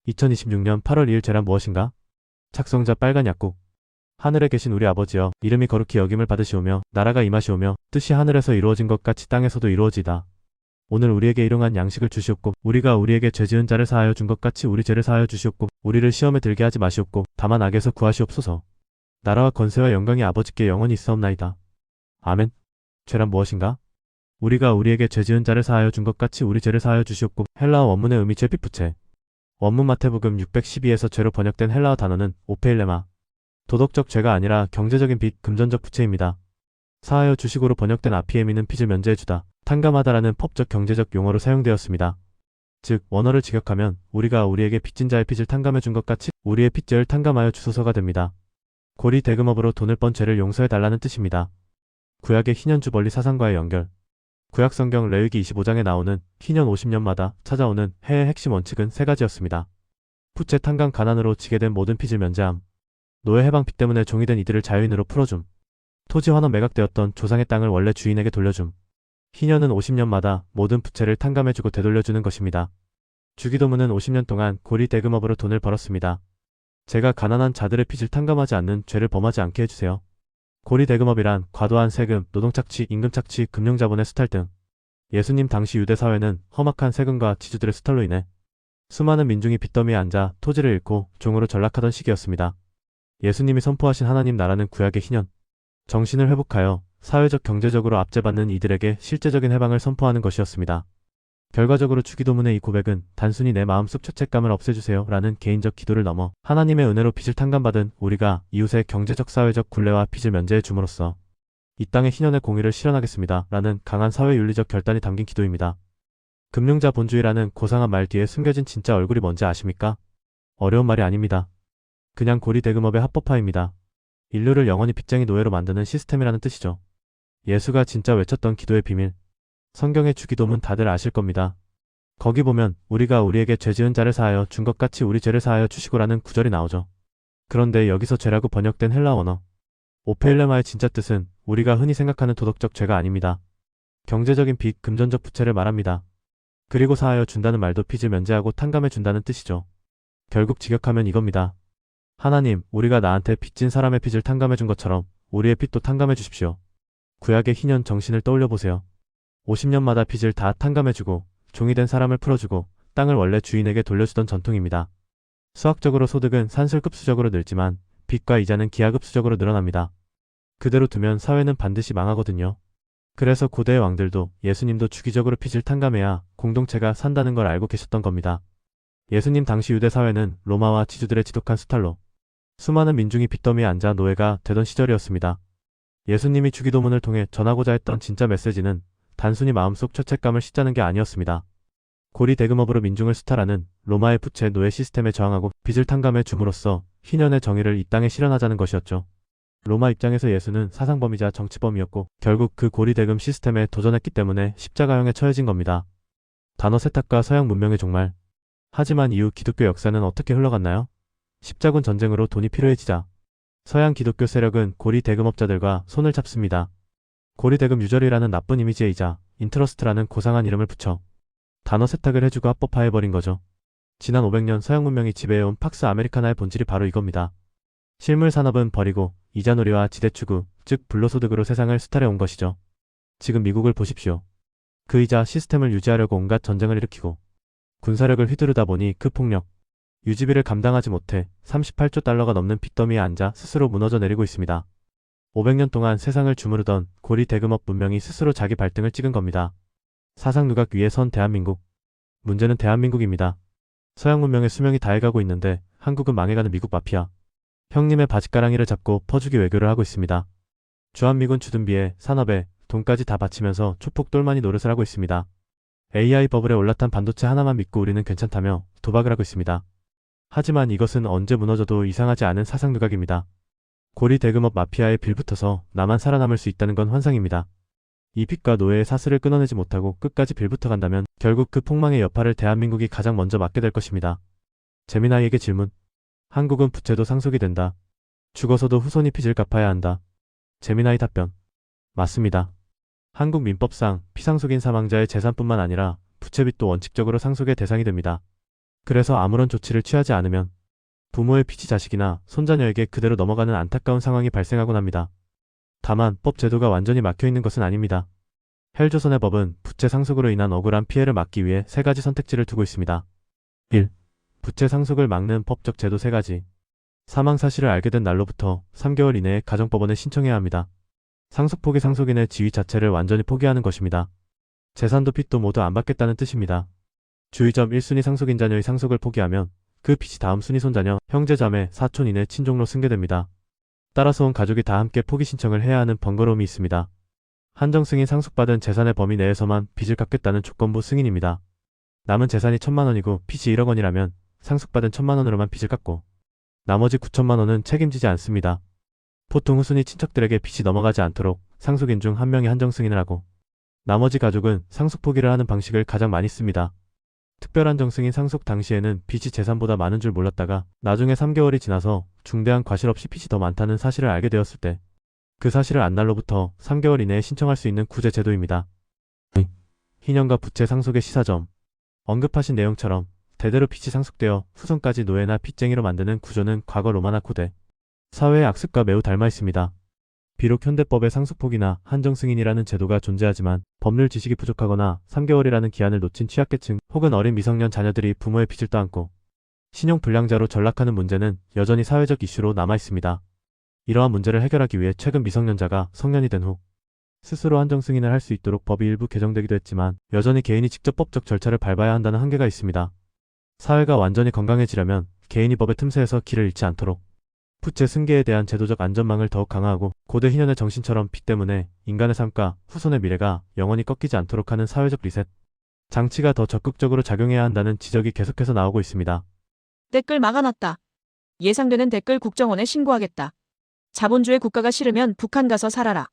2026년 8월 2일 죄란 무엇인가? 작성자 빨간 약국. 하늘에 계신 우리 아버지여, 이름이 거룩히 여김을 받으시오며 나라가 임하시오며 뜻이 하늘에서 이루어진 것 같이 땅에서도 이루어지이다. 오늘 우리에게 일용할 양식을 주시옵고 우리가 우리에게 죄 지은 자를 사하여 준 것 같이 우리 죄를 사하여 주시옵고 우리를 시험에 들게 하지 마시옵고 다만 악에서 구하시옵소서. 나라와 권세와 영광이 아버지께 영원히 있사옵나이다. 아멘. 죄란 무엇인가? 우리가 우리에게 죄 지은 자를 사하여 준 것 같이 우리 죄를 사하여 주시옵고. 헬라어 원문의 의미 죄빚부채. 원문 마태복음 612에서 죄로 번역된 헬라어 단어는 오페일레마. 도덕적 죄가 아니라 경제적인 빚, 금전적 부채입니다. 사하여 주시고로 번역된 아피에미는 빚을 면제해주다, 탕감하다라는 법적 경제적 용어로 사용되었습니다. 즉, 원어를 직역하면 우리가 우리에게 빚진 자의 빚을 탕감해 준 것 같이 우리의 빚죄를 탕감하여 주소서가 됩니다. 고리 대금업으로 돈을 번 죄를 용서해달라는 뜻입니다. 구약의 희년주벌리 사상과의 연결. 구약 성경 레위기 25장에 나오는 희년 50년마다 찾아오는 해의 핵심 원칙은 세 가지였습니다. 부채 탕감 가난으로 지게 된 모든 빚을 면제함. 노예 해방 빚 때문에 종이 된 이들을 자유인으로 풀어줌. 토지 환원 매각되었던 조상의 땅을 원래 주인에게 돌려줌. 희년은 50년마다 모든 부채를 탕감해주고 되돌려주는 것입니다. 주기도문은 50년 동안 고리 대금업으로 돈을 벌었습니다. 제가 가난한 자들의 빚을 탕감하지 않는 죄를 범하지 않게 해주세요. 고리 대금업이란 과도한 세금, 노동착취, 임금착취, 금융자본의 수탈 등. 예수님 당시 유대사회는 험악한 세금과 지주들의 수탈로 인해 수많은 민중이 빚더미에 앉아 토지를 잃고 종으로 전락하던 시기였습니다. 예수님이 선포하신 하나님 나라는 구약의 희년. 정신을 회복하여 사회적 경제적으로 압제받는 이들에게 실제적인 해방을 선포하는 것이었습니다. 결과적으로 주기도문의 이 고백은 단순히 내 마음속 죄책감을 없애주세요 라는 개인적 기도를 넘어 하나님의 은혜로 빚을 탕감받은 우리가 이웃의 경제적 사회적 굴레와 빚을 면제해 줌으로써 이 땅의 희년의 공의를 실현하겠습니다 라는 강한 사회윤리적 결단이 담긴 기도입니다. 금융자 본주의라는 고상한 말 뒤에 숨겨진 진짜 얼굴이 뭔지 아십니까? 어려운 말이 아닙니다. 그냥 고리 대금업의 합법화입니다. 인류를 영원히 빚쟁이 노예로 만드는 시스템이라는 뜻이죠. 예수가 진짜 외쳤던 기도의 비밀. 성경의 주기도문 다들 아실 겁니다. 거기 보면 우리가 우리에게 죄 지은 자를 사하여 준 것 같이 우리 죄를 사하여 주시고라는 구절이 나오죠. 그런데 여기서 죄라고 번역된 헬라 언어 오페일레마의 진짜 뜻은 우리가 흔히 생각하는 도덕적 죄가 아닙니다. 경제적인 빚, 금전적 부채를 말합니다. 그리고 사하여 준다는 말도 빚을 면제하고 탕감해 준다는 뜻이죠. 결국 직역하면 이겁니다. 하나님, 우리가 나한테 빚진 사람의 빚을 탕감해 준 것처럼 우리의 빚도 탕감해 주십시오. 구약의 희년 정신을 떠올려 보세요. 50년마다 빚을 다 탕감해주고 종이 된 사람을 풀어주고 땅을 원래 주인에게 돌려주던 전통입니다. 수학적으로 소득은 산술급수적으로 늘지만 빚과 이자는 기하급수적으로 늘어납니다. 그대로 두면 사회는 반드시 망하거든요. 그래서 고대의 왕들도 예수님도 주기적으로 빚을 탕감해야 공동체가 산다는 걸 알고 계셨던 겁니다. 예수님 당시 유대 사회는 로마와 지주들의 지독한 수탈로 수많은 민중이 빚더미에 앉아 노예가 되던 시절이었습니다. 예수님이 주기도문을 통해 전하고자 했던 진짜 메시지는 단순히 마음속 죄책감을 씻자는 게 아니었습니다. 고리 대금업으로 민중을 수탈하는 로마의 부채 노예 시스템에 저항하고 빚을 탕감해 줌으로써 희년의 정의를 이 땅에 실현하자는 것이었죠. 로마 입장에서 예수는 사상범이자 정치범이었고 결국 그 고리 대금 시스템에 도전했기 때문에 십자가형에 처해진 겁니다. 단어 세탁과 서양 문명의 종말. 하지만 이후 기독교 역사는 어떻게 흘러갔나요? 십자군 전쟁으로 돈이 필요해지자 서양 기독교 세력은 고리 대금업자들과 손을 잡습니다. 고리 대금 유저리라는 나쁜 이미지의 이자, 인트러스트라는 고상한 이름을 붙여 단어 세탁을 해주고 합법화해버린 거죠. 지난 500년 서양 문명이 지배해온 팍스 아메리카나의 본질이 바로 이겁니다. 실물 산업은 버리고 이자놀이와 지대추구, 즉 불로소득으로 세상을 수탈해온 것이죠. 지금 미국을 보십시오. 그 이자 시스템을 유지하려고 온갖 전쟁을 일으키고 군사력을 휘두르다 보니 그 폭력, 유지비를 감당하지 못해 38조 달러가 넘는 빚더미에 앉아 스스로 무너져 내리고 있습니다. 500년 동안 세상을 주무르던 고리 대금업 문명이 스스로 자기 발등을 찍은 겁니다. 사상 누각 위에 선 대한민국. 문제는 대한민국입니다. 서양 문명의 수명이 다해가고 있는데 한국은 망해가는 미국 마피아. 형님의 바짓가랑이를 잡고 퍼주기 외교를 하고 있습니다. 주한미군 주둔비에 산업에 돈까지 다 바치면서 초폭 똘마니 노릇을 하고 있습니다. AI 버블에 올라탄 반도체 하나만 믿고 우리는 괜찮다며 도박을 하고 있습니다. 하지만 이것은 언제 무너져도 이상하지 않은 사상 누각입니다. 고리 대금업 마피아에 빌붙어서 나만 살아남을 수 있다는 건 환상입니다. 이 빚과 노예의 사슬을 끊어내지 못하고 끝까지 빌붙어 간다면 결국 그 폭망의 여파를 대한민국이 가장 먼저 맞게 될 것입니다. 재미나이에게 질문. 한국은 부채도 상속이 된다. 죽어서도 후손이 빚을 갚아야 한다. 재미나이 답변. 맞습니다. 한국 민법상 피상속인 사망자의 재산뿐만 아니라 부채빚도 원칙적으로 상속의 대상이 됩니다. 그래서 아무런 조치를 취하지 않으면 부모의 빚이 자식이나 손자녀에게 그대로 넘어가는 안타까운 상황이 발생하곤 합니다. 다만 법 제도가 완전히 막혀있는 것은 아닙니다. 헬조선의 법은 부채 상속으로 인한 억울한 피해를 막기 위해 세 가지 선택지를 두고 있습니다. 1. 부채 상속을 막는 법적 제도 세 가지. 사망 사실을 알게 된 날로부터 3개월 이내에 가정법원에 신청해야 합니다. 상속 포기 상속인의 지위 자체를 완전히 포기하는 것입니다. 재산도 빚도 모두 안 받겠다는 뜻입니다. 주의점 1순위 상속인 자녀의 상속을 포기하면 그 빚이 다음 순위 손자녀, 형제, 자매, 사촌 이내 친족로 승계됩니다. 따라서 온 가족이 다 함께 포기 신청을 해야 하는 번거로움이 있습니다. 한정 승인 상속받은 재산의 범위 내에서만 빚을 갚겠다는 조건부 승인입니다. 남은 재산이 1,000만 원이고 빚이 1억 원이라면 상속받은 1,000만 원으로만 빚을 갚고 나머지 9천만 원은 책임지지 않습니다. 보통 후순위 친척들에게 빚이 넘어가지 않도록 상속인 중 한 명이 한정 승인을 하고 나머지 가족은 상속 포기를 하는 방식을 가장 많이 씁니다. 특별한 정승인 상속 당시에는 빚이 재산보다 많은 줄 몰랐다가 나중에 3개월이 지나서 중대한 과실 없이 빚이 더 많다는 사실을 알게 되었을 때 그 사실을 안 날로부터 3개월 이내에 신청할 수 있는 구제 제도입니다. 희년과 부채 상속의 시사점. 언급하신 내용처럼 대대로 빚이 상속되어 후손까지 노예나 빚쟁이로 만드는 구조는 과거 로마나 고대 사회의 악습과 매우 닮아 있습니다. 비록 현대법에 상속포기나 한정승인이라는 제도가 존재하지만 법률 지식이 부족하거나 3개월이라는 기한을 놓친 취약계층 혹은 어린 미성년 자녀들이 부모의 빚을 떠안고 신용불량자로 전락하는 문제는 여전히 사회적 이슈로 남아있습니다. 이러한 문제를 해결하기 위해 최근 미성년자가 성년이 된 후 스스로 한정승인을 할 수 있도록 법이 일부 개정되기도 했지만 여전히 개인이 직접 법적 절차를 밟아야 한다는 한계가 있습니다. 사회가 완전히 건강해지려면 개인이 법의 틈새에서 길을 잃지 않도록 부채 승계에 대한 제도적 안전망을 더욱 강화하고 고대 희년의 정신처럼 빚 때문에 인간의 삶과 후손의 미래가 영원히 꺾이지 않도록 하는 사회적 리셋 장치가 더 적극적으로 작용해야 한다는 지적이 계속해서 나오고 있습니다. 댓글 막아놨다. 예상되는 댓글 국정원에 신고하겠다. 자본주의 국가가 싫으면 북한 가서 살아라.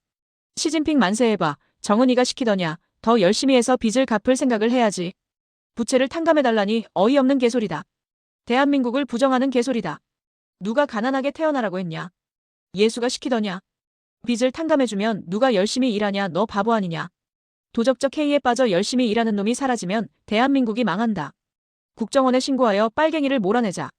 시진핑 만세해봐. 정은이가 시키더냐. 더 열심히 해서 빚을 갚을 생각을 해야지. 부채를 탕감해달라니 어이없는 개소리다. 대한민국을 부정하는 개소리다. 누가 가난하게 태어나라고 했냐. 예수가 시키더냐. 빚을 탕감해주면 누가 열심히 일하냐. 너 바보 아니냐. 도적적 해이에 빠져 열심히 일하는 놈이 사라지면 대한민국이 망한다. 국정원에 신고하여 빨갱이를 몰아내자.